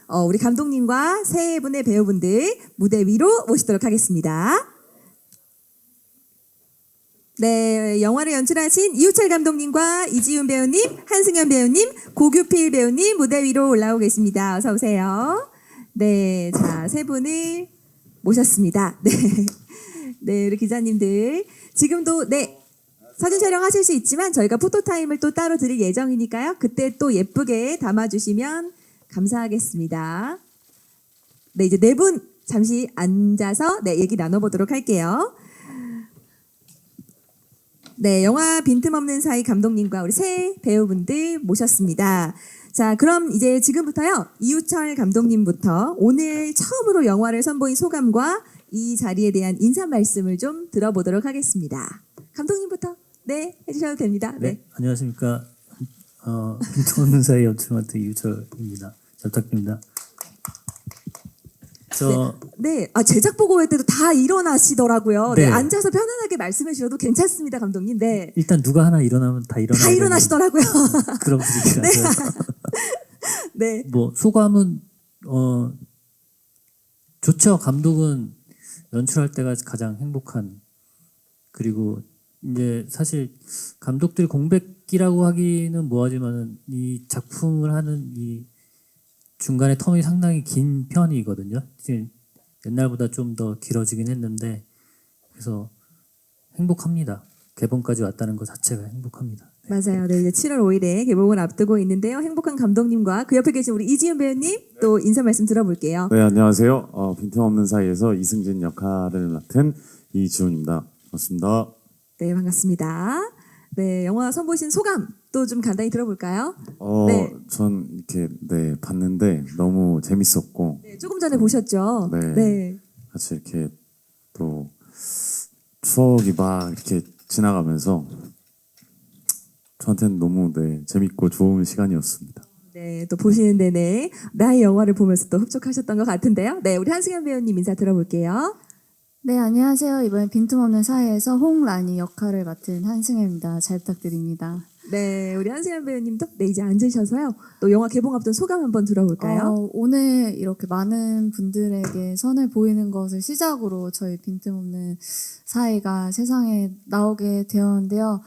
우리 감독님과 세 분의 배우분들 무대 위로 모시도록 하겠습니다. 네, 영화를 연출하신 이우철 감독님과 이지훈 배우님, 한승연 배우님, 고규필 배우님 무대 위로 올라오고 계십니다. 어서 오세요. 네, 자, 세 분을 모셨습니다. 네, 네, 우리 기자님들 지금도 네. 사진 촬영하실 수 있지만 저희가 포토타임을 또 따로 드릴 예정이니까요. 그때 또 예쁘게 담아주시면 감사하겠습니다. 네, 이제 네 분 잠시 앉아서 네, 얘기 나눠보도록 할게요. 네, 영화 빈틈없는 사이 감독님과 우리 새 배우분들 모셨습니다. 자, 그럼 이제 지금부터요. 이우철 감독님부터 오늘 처음으로 영화를 선보인 소감과 이 자리에 대한 인사 말씀을 좀 들어보도록 하겠습니다. 감독님부터 네 해주셔도 됩니다. 네, 안녕하십니까. 빈틈없는 사이 연출 맡은 이우철입니다. 잘 부탁드립니다. 네, 제작 보고회 때도 다 일어나시더라고요. 네. 네. 앉아서 편안하게 말씀해 주셔도 괜찮습니다, 감독님. 네. 일단 누가 하나 일어나면 다 다 일어나시더라고요. 그런 분위기라서. 네. 뭐 소감은 좋죠. 감독은 연출할 때가 가장 행복한. 그리고 이제 사실 감독들이 공백기라고 하기는 뭐하지만은 이 작품을 하는 이 중간에 텀이 상당히 긴 편이거든요. 지금 옛날보다 좀 더 길어지긴 했는데 그래서 행복합니다. 개봉까지 왔다는 것 자체가 행복합니다. 네. 맞아요. 네, 이제 7월 5일에 개봉을 앞두고 있는데요. 행복한 감독님과 그 옆에 계신 우리 이지훈 배우님 또 인사 말씀 들어볼게요. 네, 안녕하세요. 빈틈없는 사이에서 이승진 역할을 맡은 이지훈입니다. 반갑습니다. 네, 반갑습니다. 네, 영화 선보신 소감 또 좀 간단히 들어볼까요? 네. 전 이렇게 봤는데 너무 재밌었고 네, 조금 전에 보셨죠? 네. 네. 같이 이렇게 또 추억이 막 이렇게 지나가면서 저한테는 너무 재밌고 좋은 시간이었습니다. 네, 또 보시는 내내 나의 영화를 보면서 또 흡족하셨던 것 같은데요. 네, 우리 한승연 배우님 인사 들어볼게요. 네, 안녕하세요. 이번에 빈틈없는 사이에서 홍란이 역할을 맡은 한승혜입니다. 잘 부탁드립니다. 네, 우리 한승연 배우님도 네, 이제 앉으셔서요. 또 영화 개봉 앞둔 소감 한번 들어볼까요? 오늘 이렇게 많은 분들에게 선을 보이는 것을 시작으로 저희 빈틈없는 사이가 세상에 나오게 되었는데요.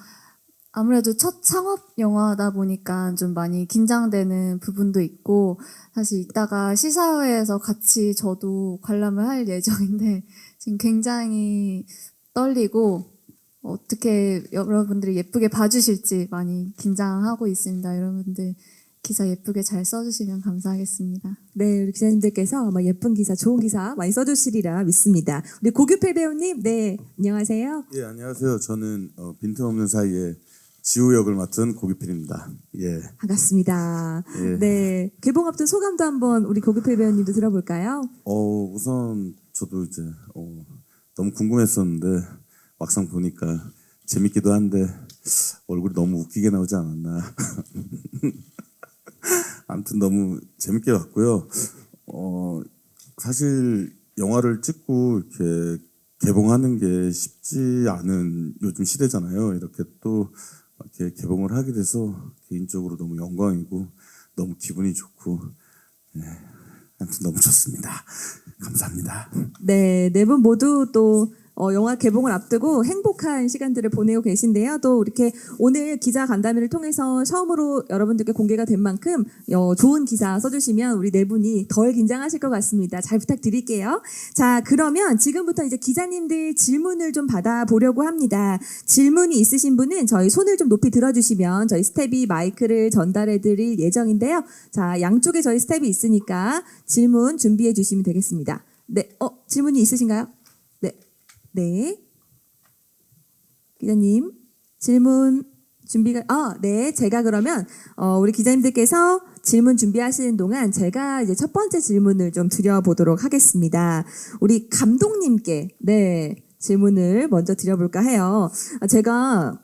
아무래도 첫 상업 영화다 보니까 좀 많이 긴장되는 부분도 있고 사실 이따가 시사회에서 같이 저도 관람을 할 예정인데 지금 굉장히 떨리고 어떻게 여러분들이 예쁘게 봐주실지 많이 긴장하고 있습니다. 여러분들 기사 예쁘게 잘 써주시면 감사하겠습니다. 네, 우리 기자님들께서 아마 예쁜 기사, 좋은 기사 많이 써주시리라 믿습니다. 우리 고규필 배우님, 네, 안녕하세요. 예, 안녕하세요. 저는 빈틈없는 사이에 지우 역을 맡은 고규필입니다. 예. 반갑습니다. 예. 네, 개봉 앞둔 소감도 한번 우리 고규필 배우님도 들어볼까요? 우선 저도 이제 너무 궁금했었는데 막상 보니까 재밌기도 한데 얼굴이 너무 웃기게 나오지 않았나. 아무튼 너무 재밌게 봤고요. 사실 영화를 찍고 이렇게 개봉하는 게 쉽지 않은 요즘 시대잖아요. 이렇게 또 이렇게 개봉을 하게 돼서 개인적으로 너무 영광이고 너무 기분이 좋고 아무튼 너무 좋습니다. 감사합니다. 네, 네 분 모두 또 영화 개봉을 앞두고 행복한 시간들을 보내고 계신데요. 또 이렇게 오늘 기자 간담회를 통해서 처음으로 여러분들께 공개가 된 만큼 좋은 기사 써주시면 우리 네 분이 덜 긴장하실 것 같습니다. 잘 부탁드릴게요. 자, 그러면 지금부터 이제 기자님들 질문을 좀 받아보려고 합니다. 질문이 있으신 분은 저희 손을 좀 높이 들어주시면 저희 스텝이 마이크를 전달해드릴 예정인데요. 자, 양쪽에 저희 스텝이 있으니까 질문 준비해 주시면 되겠습니다. 네, 질문이 있으신가요? 네. 기자님, 질문 준비가, 네. 제가 그러면, 우리 기자님들께서 질문 준비하시는 동안 제가 이제 첫 번째 질문을 좀 드려보도록 하겠습니다. 우리 감독님께, 네. 질문을 먼저 드려볼까 해요. 제가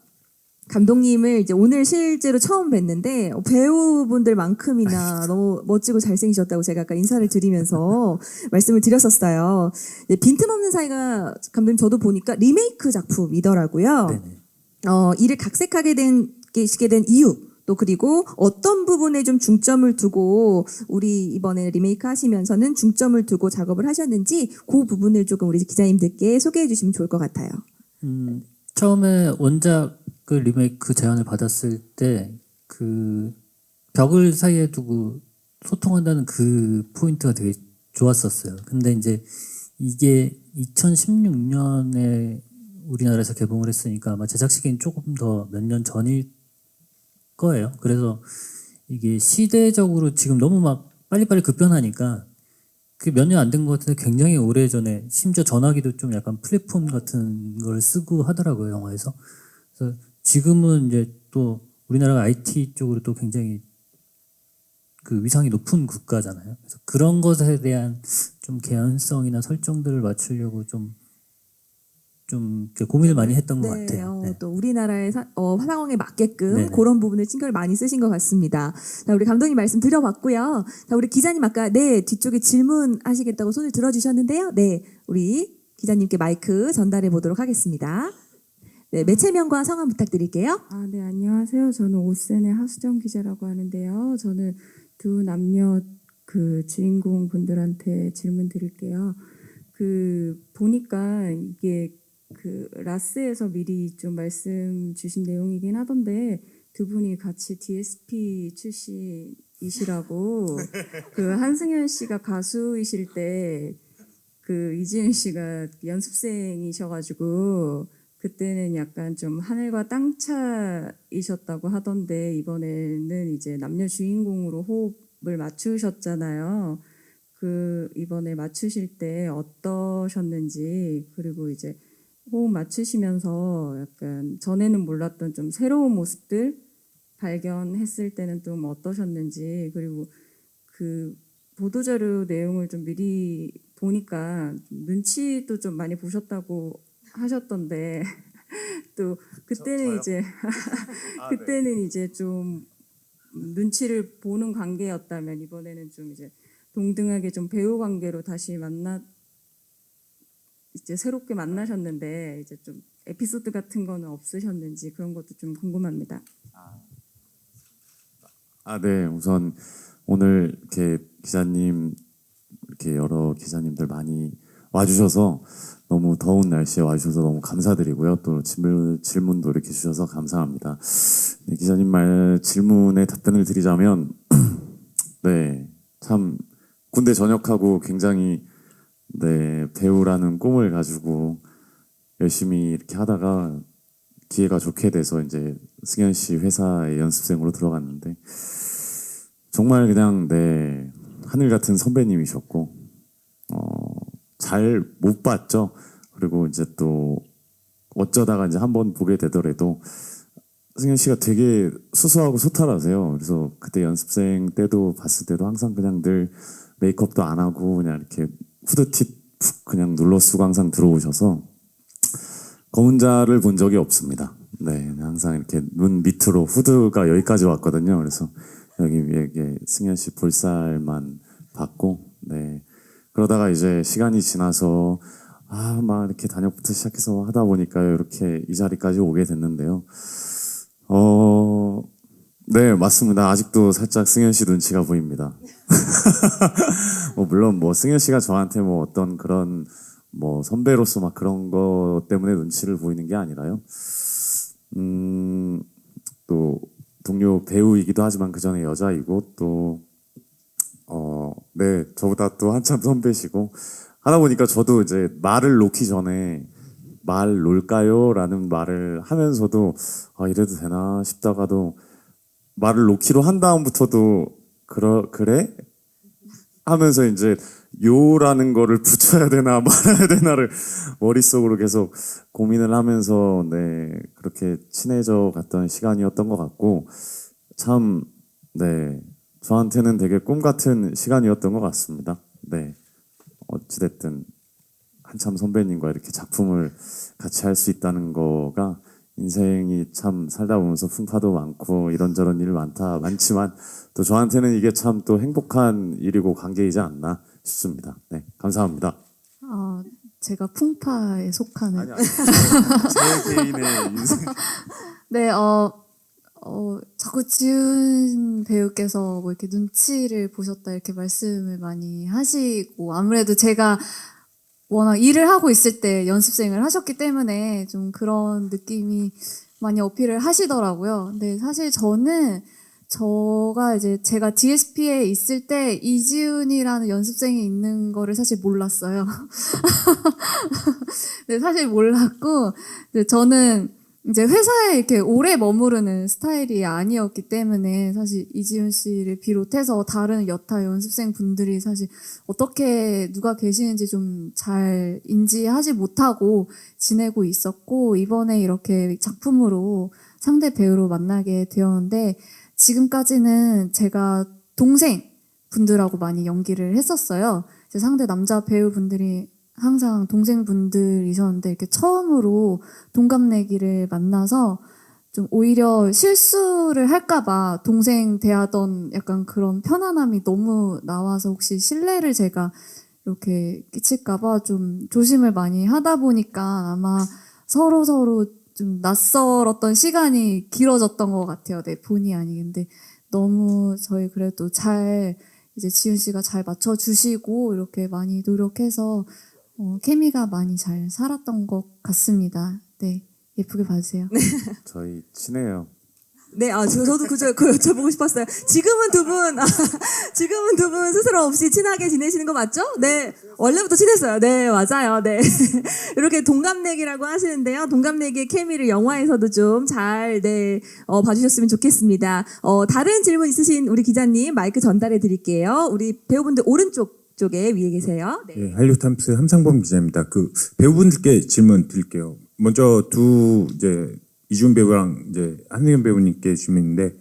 감독님을 이제 오늘 실제로 처음 뵀는데 배우분들만큼이나 너무 멋지고 잘생기셨다고 제가 아까 인사를 드리면서 말씀을 드렸었어요. 빈틈없는 사이가 감독님 저도 보니까 리메이크 작품이더라고요. 네네. 이를 각색하게 된 이유 또 그리고 어떤 부분에 좀 중점을 두고 우리 이번에 리메이크 하시면서는 중점을 두고 작업을 하셨는지 그 부분을 조금 우리 기자님들께 소개해 주시면 좋을 것 같아요. 처음에 원작을 리메이크 제안을 받았을 때 그 벽을 사이에 두고 소통한다는 그 포인트가 되게 좋았었어요. 근데 이제 이게 2016년에 우리나라에서 개봉을 했으니까 아마 제작 시기는 조금 더 몇 년 전일 거예요. 그래서 이게 시대적으로 지금 너무 막 빨리빨리 급변하니까 그 몇 년 안 된 것 같은데 굉장히 오래전에 심지어 전화기도 좀 약간 플랫폼 같은 걸 쓰고 하더라고요, 영화에서. 그래서 지금은 이제 또 우리나라가 IT 쪽으로 또 굉장히 그 위상이 높은 국가잖아요. 그래서 그런 것에 대한 좀 개연성이나 설정들을 맞추려고 좀 이렇게 고민을 많이 했던 것 같아요. 네. 또 우리나라의 상황에 맞게끔 네네. 그런 부분에 신경을 많이 쓰신 것 같습니다. 자, 우리 감독님 말씀 드려봤고요. 자, 우리 기자님 아까 뒤쪽에 질문하시겠다고 손을 들어주셨는데요. 네, 우리 기자님께 마이크 전달해 보도록 하겠습니다. 네, 매체명과 성함 부탁드릴게요. 네, 안녕하세요. 저는 오센의 하수정 기자라고 하는데요. 저는 두 남녀 그 주인공 분들한테 질문 드릴게요. 보니까 이게 라스에서 미리 좀 말씀 주신 내용이긴 하던데 두 분이 같이 DSP 출신이시라고 한승연 씨가 가수이실 때 이지은 씨가 연습생이셔가지고 그때는 약간 좀 하늘과 땅 차이셨다고 하던데 이번에는 이제 남녀 주인공으로 호흡을 맞추셨잖아요. 이번에 맞추실 때 어떠셨는지, 그리고 이제 호흡 맞추시면서 약간 전에는 몰랐던 좀 새로운 모습들 발견했을 때는 좀 어떠셨는지, 그리고 보도자료 내용을 좀 미리 보니까 눈치도 좀 많이 보셨다고 하셨던데 또 그때는 이제 그때는 이제 좀 눈치를 보는 관계였다면 이번에는 좀 이제 동등하게 좀 배우 관계로 다시 이제 새롭게 만나셨는데 이제 좀 에피소드 같은 거는 없으셨는지 그런 것도 좀 궁금합니다. 네. 우선 오늘 이렇게 기자님 이렇게 여러 기자님들 많이 와주셔서 너무 더운 날씨에 와주셔서 너무 감사드리고요. 또 질문도 이렇게 주셔서 감사합니다. 네, 기자님 질문에 답변을 드리자면 네, 참 군대 전역하고 굉장히 배우라는 꿈을 가지고 열심히 이렇게 하다가 기회가 좋게 돼서 이제 승현 씨 회사의 연습생으로 들어갔는데 정말 그냥 하늘 같은 선배님이셨고 잘 못 봤죠. 그리고 이제 또 어쩌다가 이제 한번 보게 되더라도 승현 씨가 되게 수수하고 소탈하세요. 그래서 그때 연습생 때도 봤을 때도 항상 그냥 늘 메이크업도 안 하고 그냥 이렇게 후드티 푹 그냥 눌러 쓰고 항상 들어오셔서 검은자를 본 적이 없습니다. 네, 항상 이렇게 눈 밑으로 후드가 여기까지 왔거든요. 그래서 여기 위에 승현 씨 볼살만 봤고, 그러다가 이제 시간이 지나서 막 이렇게 단역부터 시작해서 하다 보니까 이렇게 이 자리까지 오게 됐는데요. 네, 맞습니다. 아직도 살짝 승현 씨 눈치가 보입니다. 물론 승현 씨가 저한테 어떤 그런 선배로서 막 그런 거 때문에 눈치를 보이는 게 아니라요. 또 동료 배우이기도 하지만 그 전에 여자이고 또 저보다 또 한참 선배시고 하다 보니까 저도 이제 말을 놓기 전에 말 놓을까요? 라는 말을 하면서도 이래도 되나 싶다가도 말을 놓기로 한 다음부터도 그래? 하면서 이제 요라는 거를 붙여야 되나 말아야 되나를 머릿속으로 계속 고민을 하면서 그렇게 친해져 갔던 시간이었던 것 같고 참 저한테는 되게 꿈 같은 시간이었던 것 같습니다. 어찌됐든 한참 선배님과 이렇게 작품을 같이 할 수 있다는 거가 인생이 참 살다 보면서 풍파도 많고 이런저런 일 많지만 또 저한테는 이게 참 또 행복한 일이고 관계이지 않나 싶습니다. 네, 감사합니다. 제가 풍파에 속하는 제 개인의 인생. 네, 자꾸 지훈 배우께서 뭐 이렇게 눈치를 보셨다 이렇게 말씀을 많이 하시고, 아무래도 제가 워낙 일을 하고 있을 때 연습생을 하셨기 때문에 좀 그런 느낌이 많이 어필을 하시더라고요. 근데 사실 제가 DSP에 있을 때 이지훈이라는 연습생이 있는 거를 사실 몰랐어요. 네, 사실 몰랐고, 근데 저는 이제 회사에 이렇게 오래 머무르는 스타일이 아니었기 때문에 사실 이지훈 씨를 비롯해서 다른 여타 연습생 분들이 사실 어떻게 누가 계시는지 좀 잘 인지하지 못하고 지내고 있었고, 이번에 이렇게 작품으로 상대 배우로 만나게 되었는데, 지금까지는 제가 동생 분들하고 많이 연기를 했었어요. 제 상대 남자 배우분들이 항상 동생분들이셨는데, 이렇게 처음으로 동갑내기를 만나서 좀 오히려 실수를 할까봐 동생 대하던 약간 그런 편안함이 너무 나와서 혹시 신뢰를 제가 이렇게 끼칠까봐 좀 조심을 많이 하다 보니까 아마 서로 좀 낯설었던 시간이 길어졌던 것 같아요. 네, 본의 아니긴데 너무 저희 그래도 잘 이제 지훈 씨가 잘 맞춰주시고 이렇게 많이 노력해서 케미가 많이 잘 살았던 것 같습니다. 네, 예쁘게 봐주세요. 저희 친해요. 네, 저도 그 여쭤보고 싶었어요. 지금은 두 분 스스로 없이 친하게 지내시는 거 맞죠? 네, 원래부터 친했어요. 네, 맞아요. 네. 이렇게 동갑내기라고 하시는데요. 동갑내기의 케미를 영화에서도 좀 잘, 봐주셨으면 좋겠습니다. 다른 질문 있으신 우리 기자님 마이크 전달해 드릴게요. 우리 배우분들 오른쪽 쪽에 위에 계세요. 네. 네, 한류탐스 함상범 기자입니다. 그 배우분들께 질문 드릴게요. 먼저 이제 이준 배우랑 이제 한승연 배우님께 질문인데,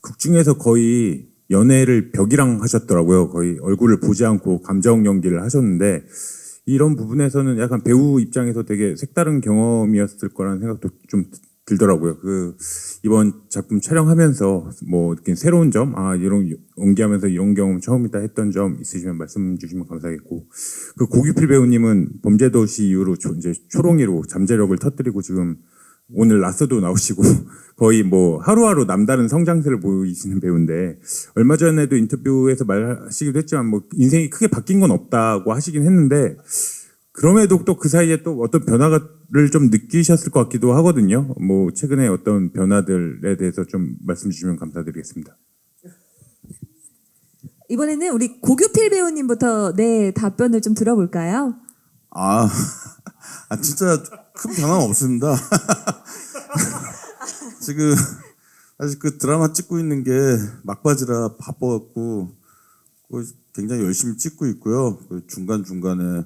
극 중에서 거의 연애를 벽이랑 하셨더라고요. 거의 얼굴을 보지 않고 감정 연기를 하셨는데, 이런 부분에서는 약간 배우 입장에서 되게 색다른 경험이었을 거라는 생각도 좀 들더라고요. 이번 작품 촬영하면서 뭐 느낀 새로운 점, 이런 연기하면서 이런 경험 처음이다 했던 점 있으시면 말씀 주시면 감사하겠고, 그 고규필 배우님은 범죄도시 이후로 이제 초롱이로 잠재력을 터뜨리고 지금 오늘 라스도 나오시고 거의 뭐 하루하루 남다른 성장세를 보이시는 배우인데, 얼마 전에도 인터뷰에서 말하시기도 했지만 뭐 인생이 크게 바뀐 건 없다고 하시긴 했는데, 그럼에도 또 그 사이에 또 어떤 변화를 좀 느끼셨을 것 같기도 하거든요. 뭐 최근에 어떤 변화들에 대해서 좀 말씀 주시면 감사드리겠습니다. 이번에는 우리 고규필 배우님부터 답변을 좀 들어볼까요? 진짜 큰 변화는 없습니다. 지금 사실 그 드라마 찍고 있는 게 막바지라 바빠갖고 굉장히 열심히 찍고 있고요. 중간 중간에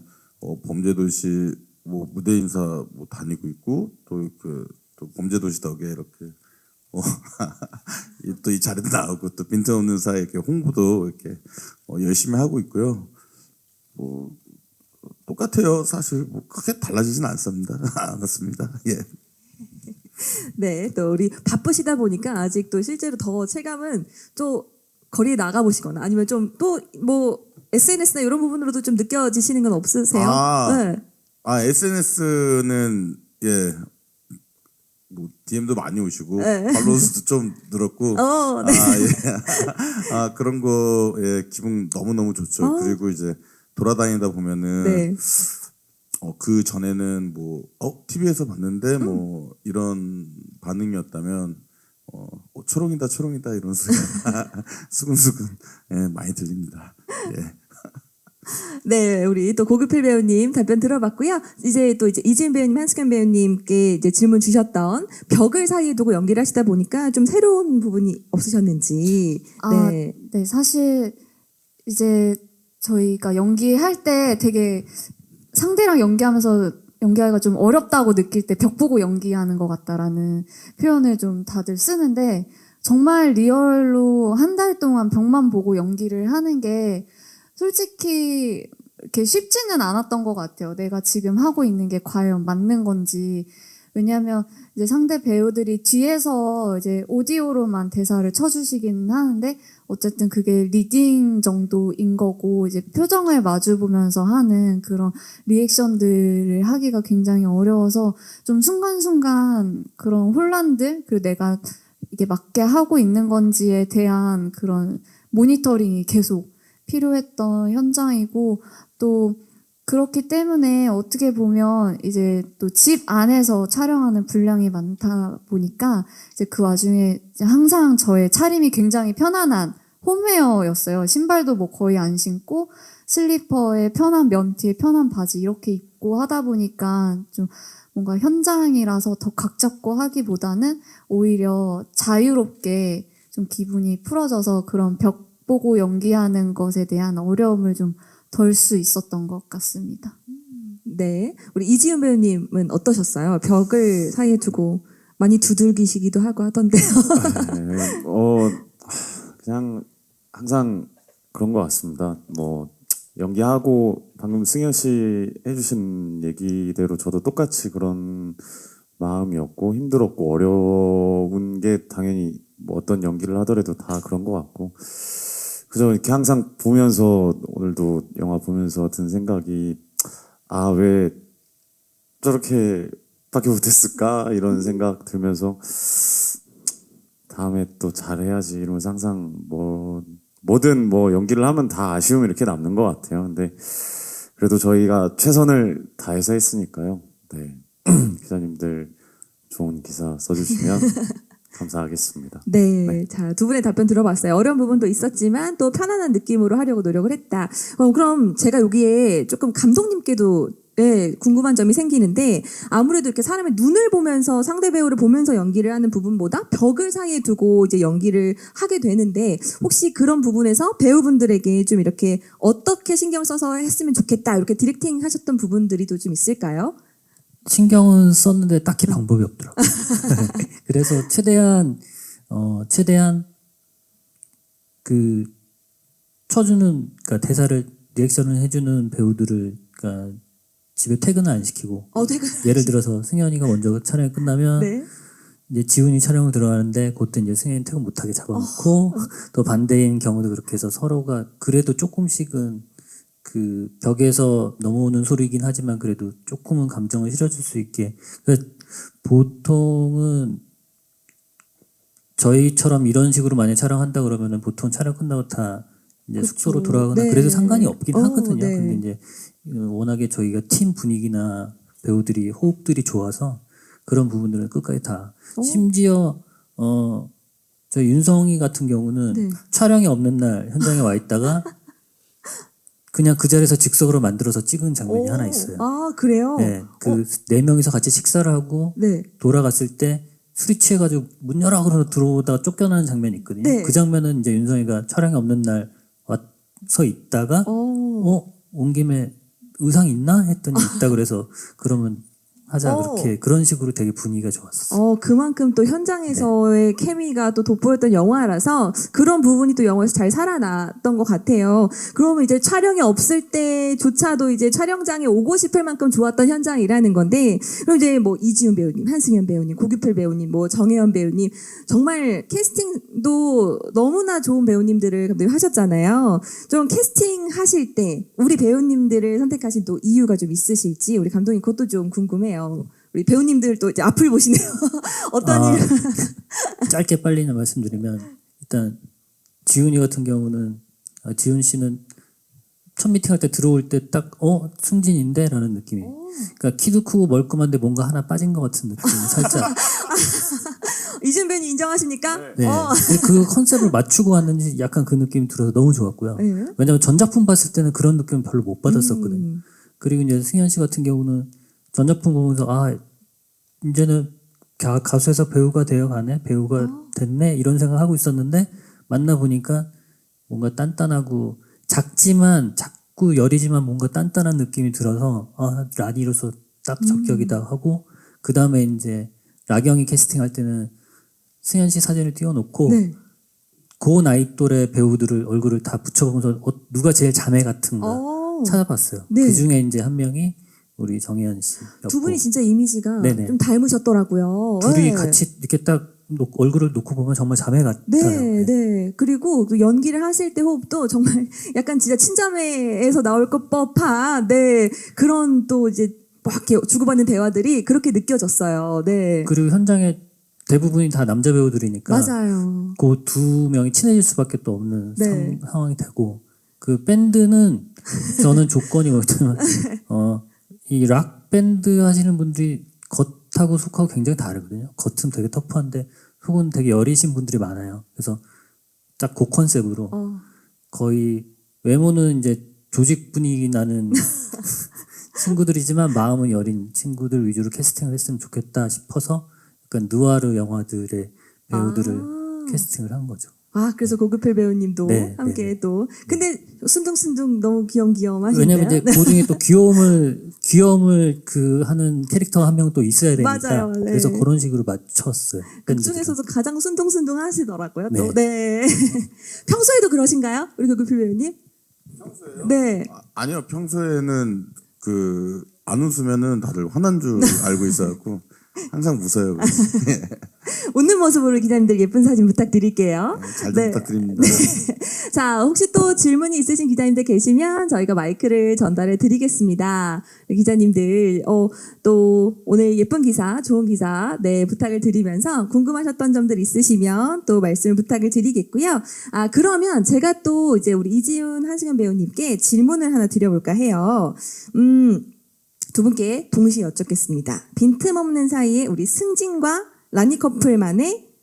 범죄도시 뭐 무대 인사 뭐 다니고 있고, 또 범죄도시 덕에 이렇게 또 이 자리도 나오고, 또 빈틈없는 사이 이렇게 홍보도 이렇게 열심히 하고 있고요. 뭐 똑같아요. 사실 뭐 크게 달라지진 않았습니다. 예. 네, 또 우리 바쁘시다 보니까 아직 또 실제로 더 체감은 또 거리에 나가 보시거나 아니면 좀 또 뭐 SNS나 이런 부분으로도 좀 느껴지시는 건 없으세요? 네. SNS는 뭐 DM도 많이 오시고 네. 팔로워스도 좀 늘었고, 네. 그런 거 기분 너무 좋죠. 그리고 이제 돌아다니다 보면은 네. 그 전에는 뭐 TV에서 봤는데 뭐 이런 반응이었다면 초롱이다 이런 소리가 수근수근 많이 들립니다. 예. 네, 우리 또 고규필 배우님 답변 들어봤고요. 이제 이지은 배우님, 한승연 배우님께 이제 질문 주셨던 벽을 사이에 두고 연기를 하시다 보니까 좀 새로운 부분이 없으셨는지. 네. 네, 사실 이제 저희가 연기할 때 되게 상대랑 연기하기가 좀 어렵다고 느낄 때 벽 보고 연기하는 것 같다라는 표현을 좀 다들 쓰는데, 정말 리얼로 한 달 동안 벽만 보고 연기를 하는 게 솔직히 이렇게 쉽지는 않았던 것 같아요. 내가 지금 하고 있는 게 과연 맞는 건지. 왜냐하면 이제 상대 배우들이 뒤에서 이제 오디오로만 대사를 쳐주시긴 하는데, 어쨌든 그게 리딩 정도인 거고, 이제 표정을 마주 보면서 하는 그런 리액션들을 하기가 굉장히 어려워서 좀 순간순간 그런 혼란들, 그리고 내가 이게 이게 맞게 하고 있는 건지에 대한 그런 모니터링이 계속 필요했던 현장이고 또 그렇기 때문에 어떻게 보면 이제 또 집 안에서 촬영하는 분량이 많다 보니까 이제 그 와중에 이제 항상 저의 차림이 굉장히 편안한 홈웨어였어요. 신발도 뭐 거의 안 신고 슬리퍼에 편한 면티에 편한 바지 이렇게 입고 하다 보니까 좀 뭔가 현장이라서 더 각 잡고 하기보다는 오히려 자유롭게 좀 기분이 풀어져서 그런 벽 보고 연기하는 것에 대한 어려움을 좀 덜 수 있었던 것 같습니다. 네, 우리 이지훈 배우님은 어떠셨어요? 벽을 사이에 두고 많이 두들기시기도 하고 하던데요. 네, 그냥 항상 그런 것 같습니다. 뭐 연기하고 방금 승현 씨 해주신 얘기대로 저도 똑같이 그런 마음이었고 힘들었고 어려운 게 당연히 뭐 어떤 연기를 하더라도 다 그런 것 같고 그저 이렇게 항상 보면서 오늘도 영화 보면서 든 생각이 아, 왜 저렇게 밖에 못했을까 이런 생각 들면서 다음에 또 잘해야지 이러면서 항상 뭐든 뭐 연기를 하면 다 아쉬움이 이렇게 남는 것 같아요. 근데 그래도 저희가 최선을 다해서 했으니까요. 네. 기자님들 좋은 기사 써주시면 감사하겠습니다. 네, 자, 두 분의 답변 들어봤어요. 어려운 부분도 있었지만 또 편안한 느낌으로 하려고 노력을 했다. 그럼 제가 여기에 조금 감독님께도 네, 궁금한 점이 생기는데 아무래도 이렇게 사람의 눈을 보면서 상대 배우를 보면서 연기를 하는 부분보다 벽을 사이에 두고 이제 연기를 하게 되는데 혹시 그런 부분에서 배우분들에게 좀 이렇게 어떻게 신경 써서 했으면 좋겠다 이렇게 디렉팅 하셨던 부분들이 또 좀 있을까요? 신경은 썼는데 딱히 방법이 없더라고요. 그래서 최대한 그 쳐주는 그러니까 대사를 리액션을 해주는 배우들을 그러니까 집에 퇴근을 안 시키고 되게 예를 들어서 승현이가 먼저 촬영이 끝나면 네. 이제 지훈이 촬영을 들어가는데 그때 이제 승현이 퇴근 못하게 잡아놓고 또 반대인 경우도 그렇게 해서 서로가 그래도 조금씩은 그 벽에서 넘어오는 소리이긴 하지만 그래도 조금은 감정을 실어줄 수 있게 그러니까 보통은 저희처럼 이런 식으로 많이 촬영한다 그러면은 보통 촬영 끝나고 다 이제 그쵸. 숙소로 돌아가거나 네. 그래도 상관이 없긴 하거든요. 네. 근데 이제 워낙에 저희가 팀 분위기나 배우들이 호흡들이 좋아서 그런 부분들은 끝까지 다 심지어 저희 윤성이 같은 경우는 네. 촬영이 없는 날 현장에 와 있다가 그냥 그 자리에서 즉석으로 만들어서 찍은 장면이 하나 있어요. 아, 그래요? 네, 그 네 명이서 같이 식사를 하고 네. 돌아갔을 때 술이 취해가지고 문 열어 그러고 들어오다가 쫓겨나는 장면이 있거든요. 네. 그 장면은 이제 윤성이가 촬영이 없는 날 와서 있다가 온 김에 의상 있나 했더니 있다 그래서 그러면 하자 그렇게 그런 식으로 되게 분위기가 좋았었어요. 그만큼 또 현장에서의 케미가 또 돋보였던 영화라서 그런 부분이 또 영화에서 잘 살아났던 것 같아요. 그러면 이제 촬영이 없을 때조차도 이제 촬영장에 오고 싶을 만큼 좋았던 현장이라는 건데, 그럼 이제 뭐 이지훈 배우님, 한승현 배우님, 고규필 배우님, 뭐 정혜연 배우님, 정말 캐스팅도 너무나 좋은 배우님들을 감독님 하셨잖아요. 좀 캐스팅 하실 때 우리 배우님들을 선택하신 또 이유가 좀 있으실지 우리 감독님 그것도 좀 궁금해요. 우리 배우님들 또 이제 앞을 보시네요. 어떤 일? 짧게 빨리 말씀드리면 일단 지훈이 같은 경우는 지훈 씨는 첫 미팅할 때 들어올 때 딱 승진인데? 라는 느낌이 그러니까 키도 크고 멀끔한데 뭔가 하나 빠진 것 같은 느낌이 살짝 이준 배우님 인정하십니까? 네. 그 컨셉을 맞추고 왔는지 약간 그 느낌이 들어서 너무 좋았고요. 네. 왜냐면 전작품 봤을 때는 그런 느낌은 별로 못 받았었거든요. 그리고 이제 승현 씨 같은 경우는 전작품 보면서 이제는 가수에서 배우가 되어가네, 배우가 됐네 이런 생각하고 있었는데 만나 보니까 뭔가 단단하고 작지만 작고 여리지만 뭔가 단단한 느낌이 들어서 라니로서 딱 적격이다 하고 그 다음에 이제 라경이 캐스팅할 때는 승현 씨 사진을 띄워놓고 네. 그 나이 또래 배우들을 얼굴을 다 붙여보면서 누가 제일 자매 같은가 찾아봤어요. 네. 그 중에 이제 한 명이 우리 정혜연 씨였고 두 분이 진짜 이미지가 네네. 좀 닮으셨더라고요. 둘이 네. 같이 이렇게 딱 얼굴을 놓고 보면 정말 자매 같아요. 네, 네. 그리고 또 연기를 하실 때 호흡도 정말 약간 진짜 친자매에서 나올 것 법한 네 그런 또 이제 막 이렇게 주고받는 대화들이 그렇게 느껴졌어요. 네. 그리고 현장에 대부분이 다 남자 배우들이니까 맞아요. 그 두 명이 친해질 수밖에 또 없는 네. 상황이 되고 그 밴드는 저는 조건이 뭐냐면 이 락 밴드 하시는 분들이 겉하고 속하고 굉장히 다르거든요. 겉은 되게 터프한데 속은 되게 여리신 분들이 많아요. 그래서 딱 그 컨셉으로 거의 외모는 이제 조직 분위기 나는 친구들이지만 마음은 여린 친구들 위주로 캐스팅을 했으면 좋겠다 싶어서 약간 누아르 영화들의 배우들을 캐스팅을 한 거죠. 아, 그래서 고급필 배우님도 네, 함께 또. 근데 순둥순둥 너무 귀염귀염 하시네요. 왜냐면 이제 그 중에 또 귀여움을 그 하는 캐릭터 한 명 또 있어야 되니까 맞아요, 네. 그래서 그런 식으로 맞췄어요. 그 중에서도 가장 순둥순둥 하시더라고요. 또. 네. 네. 평소에도 그러신가요? 우리 고급필 배우님? 평소에요? 네. 아니요, 평소에는 그 안 웃으면은 다들 화난 줄 알고 있어갖고 항상 웃어요. 웃는 모습으로 기자님들 예쁜 사진 부탁드릴게요. 잘 좀 네. 부탁드립니다. 자, 혹시 또 질문이 있으신 기자님들 계시면 저희가 마이크를 전달해 드리겠습니다. 기자님들, 또 오늘 예쁜 기사, 좋은 기사, 네, 부탁을 드리면서 궁금하셨던 점들 있으시면 또 말씀을 부탁을 드리겠고요. 아, 그러면 제가 또 이제 우리 이지훈 한승연 배우님께 질문을 하나 드려볼까 해요. 두 분께 동시에 여쭙겠습니다. 빈틈없는 사이에 우리 승진과 라니 커플만의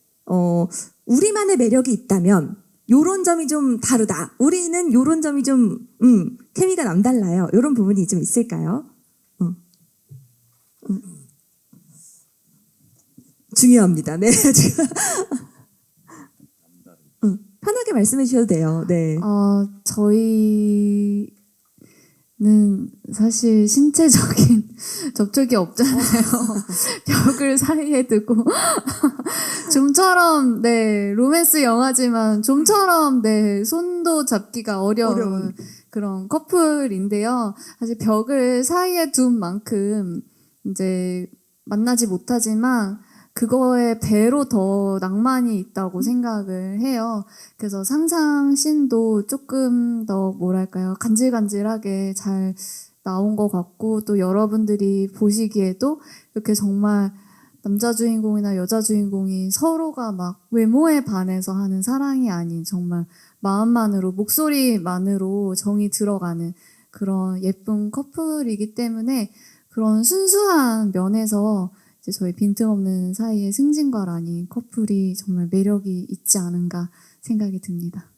우리만의 매력이 있다면 요런 점이 좀 다르다. 우리는 요런 점이 좀 케미가 남달라요. 요런 부분이 좀 있을까요? 중요합니다. 네. 편하게 말씀해 주셔도 돼요. 네. 저희는 사실 신체적인 접촉이 없잖아요. 벽을 사이에 두고 좀처럼 네 로맨스 영화지만 좀처럼 네 손도 잡기가 어려운 그런 커플인데요. 사실 벽을 사이에 둔 만큼 이제 만나지 못하지만 그거에 배로 더 낭만이 있다고 생각을 해요. 그래서 상상신도 조금 더 뭐랄까요 간질간질하게 잘 나온 것 같고 또 여러분들이 보시기에도 이렇게 정말 남자 주인공이나 여자 주인공이 서로가 막 외모에 반해서 하는 사랑이 아닌 정말 마음만으로 목소리만으로 정이 들어가는 그런 예쁜 커플이기 때문에 그런 순수한 면에서 이제 저희 빈틈없는 사이에 승진과 라니 커플이 정말 매력이 있지 않은가 생각이 듭니다.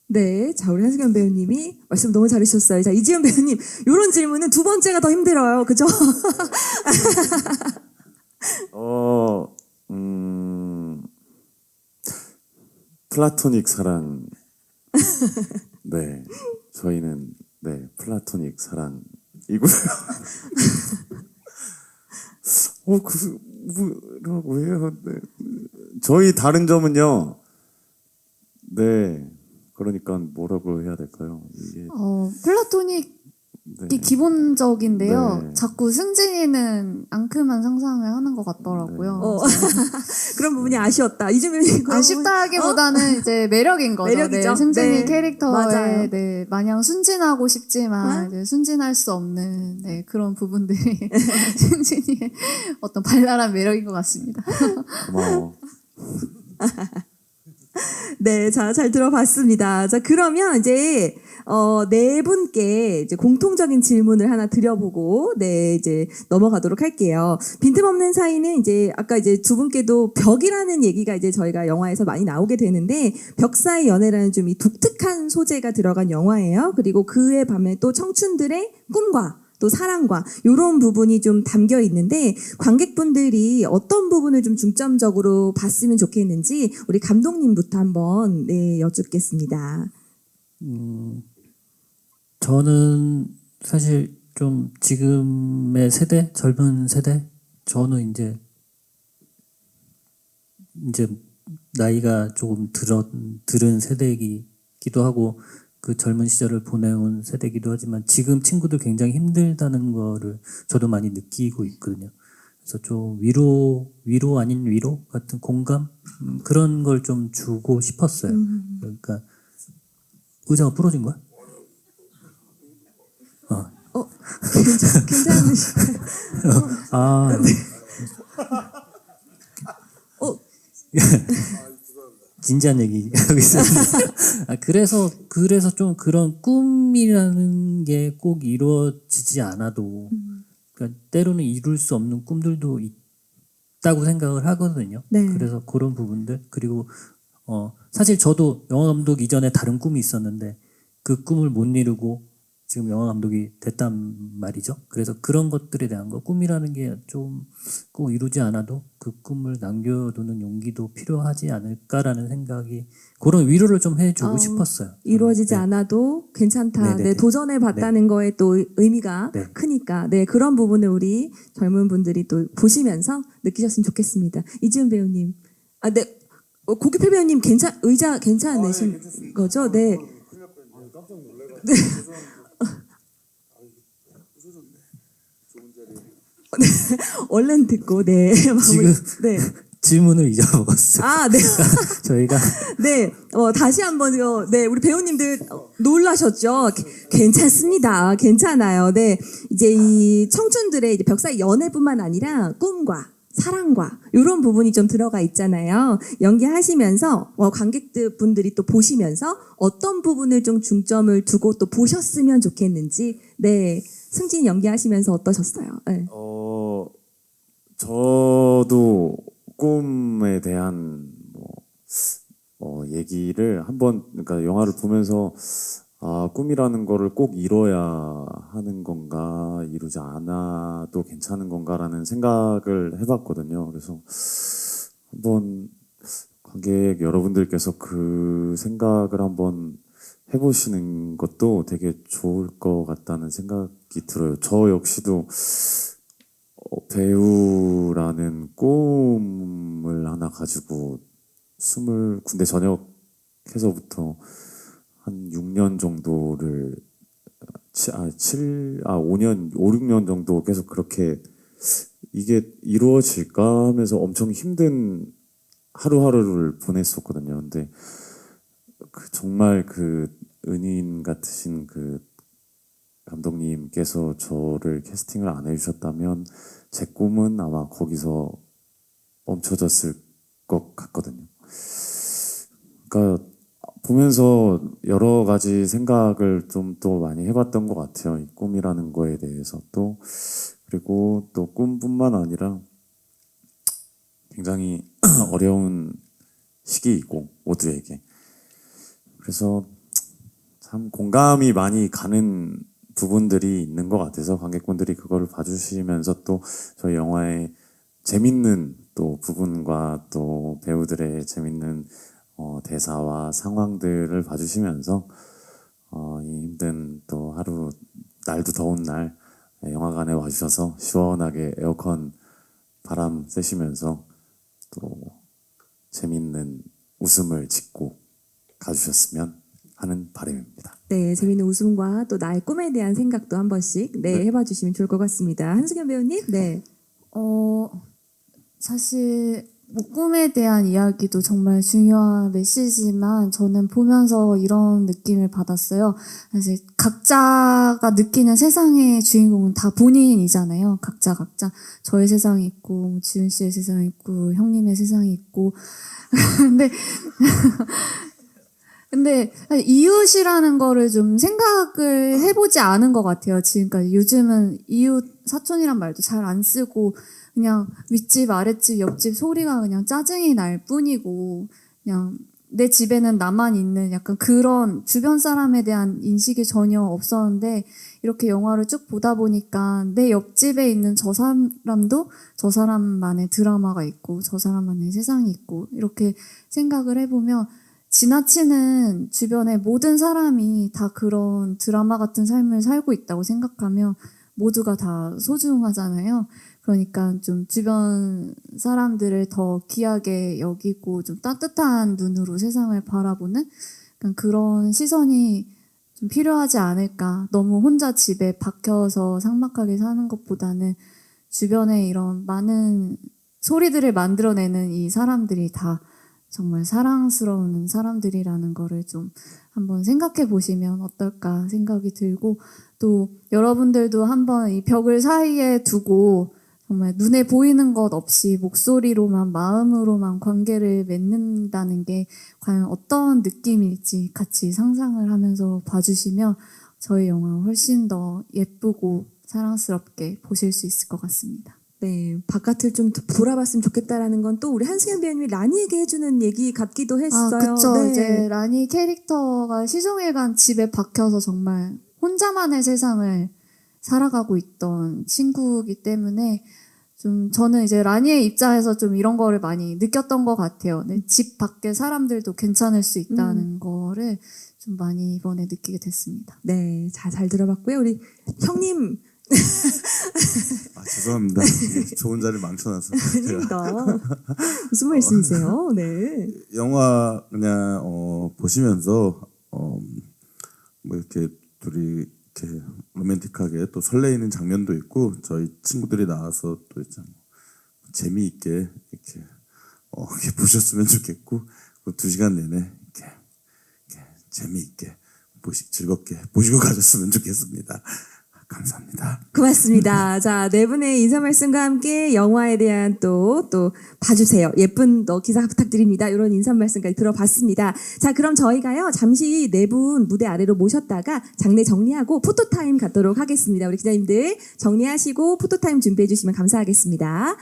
네, 자 우리 한승연 배우님이 말씀 너무 잘해주셨어요. 자 이지훈 배우님, 이런 질문은 두 번째가 더 힘들어요, 그죠? 플라토닉 사랑. 네, 저희는 네 플라토닉 사랑이고요. 뭐라고 해요? 네. 저희 다른 점은요. 네, 그러니까 뭐라고 해야 될까요? 이게 플라토닉이 네. 기본적인데요. 네. 자꾸 승진이는 앙큼한 상상을 하는 것 같더라고요. 그런 부분이 아쉬웠다. 이지훈 배우님 아쉽다기보다는 이제 매력인 거죠. 매력이죠. 네, 승진이 네. 캐릭터에 맞아요. 네, 마냥 순진하고 싶지만 이제 순진할 수 없는 네, 그런 부분들이 승진이의 어떤 발랄한 매력인 것 같습니다. 고마워. 네, 자, 잘 들어봤습니다. 자, 그러면 이제, 네 분께 이제 공통적인 질문을 하나 드려보고, 네, 이제 넘어가도록 할게요. 빈틈없는 사이는 이제, 아까 이제 두 분께도 벽이라는 얘기가 이제 저희가 영화에서 많이 나오게 되는데, 벽 사이 연애라는 좀 이 독특한 소재가 들어간 영화예요. 그리고 그에 반면 또 청춘들의 꿈과 또 사랑과 이런 부분이 좀 담겨 있는데 관객분들이 어떤 부분을 좀 중점적으로 봤으면 좋겠는지 우리 감독님부터 한번 네, 여쭙겠습니다. 저는 사실 좀 지금의 세대, 젊은 세대, 저는 이제 나이가 조금 들은 세대이기도 하고 그 젊은 시절을 보내온 세대이기도 하지만 지금 친구들 굉장히 힘들다는 거를 저도 많이 느끼고 있거든요. 그래서 좀 위로 아닌 위로 같은 공감 그런 걸 좀 주고 싶었어요. 그러니까 의자가 부러진 거야? 괜찮으실까요? 진지한 얘기 하고 있습니다. 그래서 좀 그런 꿈이라는 게 꼭 이루어지지 않아도 그러니까 때로는 이룰 수 없는 꿈들도 있다고 생각을 하거든요. 네. 그래서 그런 부분들 그리고 사실 저도 영화 감독 이전에 다른 꿈이 있었는데 그 꿈을 못 이루고 지금 영화 감독이 됐단 말이죠. 그래서 그런 것들에 대한 거 꿈이라는 게 좀 꼭 이루지 않아도 그 꿈을 남겨두는 용기도 필요하지 않을까라는 생각이 그런 위로를 좀 해주고 싶었어요. 이루어지지 네. 않아도 괜찮다. 네네네. 네, 도전해 봤다는 거에 또 의미가 네. 크니까. 네, 그런 부분을 우리 젊은 분들이 또 보시면서 느끼셨으면 좋겠습니다. 이지은 배우님. 아, 네. 고기표 배우님 의자 괜찮으신 거죠? 네. 네. 얼른 듣고 네. 지금 네. 질문을 잊어먹었어요. 아, 네. 저희가 네, 다시 한번 네, 우리 배우님들 놀라셨죠? 괜찮습니다. 괜찮아요. 네, 이제 이 청춘들의 이제 벽사의 연애뿐만 아니라 꿈과 사랑과 이런 부분이 좀 들어가 있잖아요. 연기하시면서 관객들 분들이 또 보시면서 어떤 부분을 좀 중점을 두고 또 보셨으면 좋겠는지. 네, 승진 연기하시면서 어떠셨어요? 네. 저도 꿈에 대한 얘기를 한번 그러니까 영화를 보면서 꿈이라는 거를 꼭 이뤄야 하는 건가 이루지 않아도 괜찮은 건가라는 생각을 해봤거든요. 그래서 한번 관객 여러분들께서 그 생각을 한번 해보시는 것도 되게 좋을 것 같다는 생각이 들어요. 저 역시도 배우라는 꿈을 하나 가지고 군대 전역해서부터 한 6년 정도를 5, 6년 정도 계속 그렇게 이게 이루어질까 하면서 엄청 힘든 하루하루를 보냈었거든요. 근데 정말 그 은인 같으신 그 감독님께서 저를 캐스팅을 안 해주셨다면 제 꿈은 아마 거기서 멈춰졌을 것 같거든요. 그러니까 보면서 여러 가지 생각을 좀 또 많이 해봤던 것 같아요. 이 꿈이라는 거에 대해서 또 그리고 또 꿈뿐만 아니라 굉장히 어려운 시기이고 모두에게 그래서 참 공감이 많이 가는 부분들이 있는 것 같아서 관객분들이 그거를 봐주시면서 또 저희 영화의 재밌는 또 부분과 또 배우들의 재밌는 대사와 상황들을 봐주시면서 이 힘든 또 하루 날도 더운 날 영화관에 와주셔서 시원하게 에어컨 바람 쐬시면서 또 재밌는 웃음을 짓고 가주셨으면 하는 바람입니다. 네, 재밌는 웃음과 또 나의 꿈에 대한 생각도 한 번씩 해봐 주시면 좋을 것 같습니다. 한수경 배우님, 네. 사실 꿈에 대한 이야기도 정말 중요한 메시지지만 저는 보면서 이런 느낌을 받았어요. 사실 각자가 느끼는 세상의 주인공은 다 본인이잖아요. 각자 저의 세상이 있고 지훈 씨의 세상이 있고 형님의 세상이 있고 근데 이웃이라는 거를 좀 생각을 해보지 않은 것 같아요. 지금까지 요즘은 이웃 사촌이란 말도 잘 안 쓰고 그냥 윗집 아랫집 옆집 소리가 그냥 짜증이 날 뿐이고 그냥 내 집에는 나만 있는 약간 그런 주변 사람에 대한 인식이 전혀 없었는데 이렇게 영화를 쭉 보다 보니까 내 옆집에 있는 저 사람도 저 사람만의 드라마가 있고 저 사람만의 세상이 있고 이렇게 생각을 해보면 지나치는 주변의 모든 사람이 다 그런 드라마 같은 삶을 살고 있다고 생각하면 모두가 다 소중하잖아요. 그러니까 좀 주변 사람들을 더 귀하게 여기고 좀 따뜻한 눈으로 세상을 바라보는 그런 시선이 좀 필요하지 않을까. 너무 혼자 집에 박혀서 삭막하게 사는 것보다는 주변에 이런 많은 소리들을 만들어내는 이 사람들이 다 정말 사랑스러운 사람들이라는 거를 좀 한번 생각해 보시면 어떨까 생각이 들고 또 여러분들도 한번 이 벽을 사이에 두고 정말 눈에 보이는 것 없이 목소리로만 마음으로만 관계를 맺는다는 게 과연 어떤 느낌일지 같이 상상을 하면서 봐주시면 저희 영화 훨씬 더 예쁘고 사랑스럽게 보실 수 있을 것 같습니다. 네, 바깥을 좀 돌아봤으면 좋겠다라는 건 또 우리 한승현 배우님이 라니에게 해주는 얘기 같기도 했어요. 그쵸. 네. 이제 라니 캐릭터가 시종일관 집에 박혀서 정말 혼자만의 세상을 살아가고 있던 친구이기 때문에 좀 저는 이제 라니의 입장에서 좀 이런 거를 많이 느꼈던 것 같아요. 네, 집 밖에 사람들도 괜찮을 수 있다는 거를 좀 많이 이번에 느끼게 됐습니다. 네, 잘 들어봤고요. 우리 형님, 죄송합니다. 좋은 자리 망쳐놔서 제가 아닙니다. 무슨 말씀이세요? 네. 영화 그냥 보시면서 뭐 이렇게 둘이 이렇게 로맨틱하게 또 설레이는 장면도 있고 저희 친구들이 나와서 또 이제 뭐 재미있게 이렇게 보셨으면 좋겠고 그 2시간 내내 이렇게 재미있게 즐겁게 보시고 가셨으면 좋겠습니다. 감사합니다. 고맙습니다. 자, 네 분의 인사 말씀과 함께 영화에 대한 또 봐주세요. 예쁜 기사 부탁드립니다. 이런 인사 말씀까지 들어봤습니다. 자, 그럼 저희가요, 잠시 네 분 무대 아래로 모셨다가 장례 정리하고 포토타임 갖도록 하겠습니다. 우리 기자님들 정리하시고 포토타임 준비해 주시면 감사하겠습니다.